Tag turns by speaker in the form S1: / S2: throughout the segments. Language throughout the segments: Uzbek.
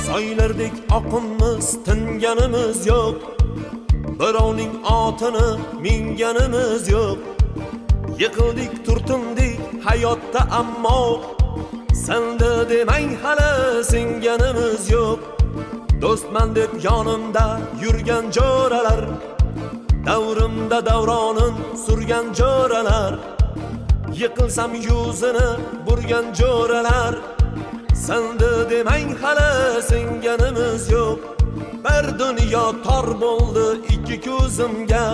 S1: Soylardek oqimiz tinganimiz yo'q. Birovning otini minganimiz yo'q. Yiqildik, turtindik hayotda ammo senda demang hali singanimiz yo'q. Do'stman deb yonimda yurgan jo'ralar, davrimda davronin surgan jo'ralar, yiqilsam yuzini burgan jo'ralar, senda demang hali singanimiz yo'q. Bir dunyo tor bo'ldi ikki ko'zimga,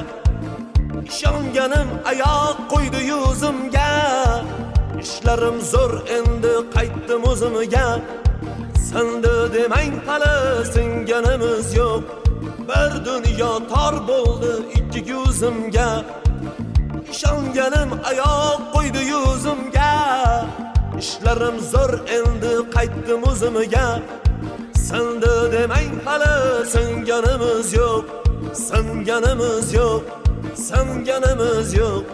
S1: ishonganim oyoq qo'ydi yuzimga. Ishlarim zo'r endi qaytdim o'zimga, senda demang hali singanimiz yo'q. Bir dunyo tor bo'ldi ikki ko'zimga, ishonganim oyoq qo'ydi yuzimga. Ishlarim zo'r endi qaytdim o'zimga, senda demang hali singanimiz yo'q. Singanimiz yo'q, singanimiz yo'q.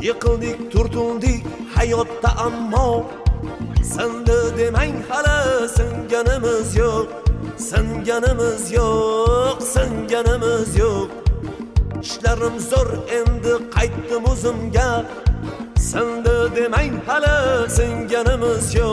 S1: Yiqildik, turtindik hayotda ammo senda demang hali singanimiz yo'q. Singanimiz yo'q, singanimiz yo'q. Ishlarim zo'r endi qaytdim o'zimga, senda demang hali singanimiz yo'q.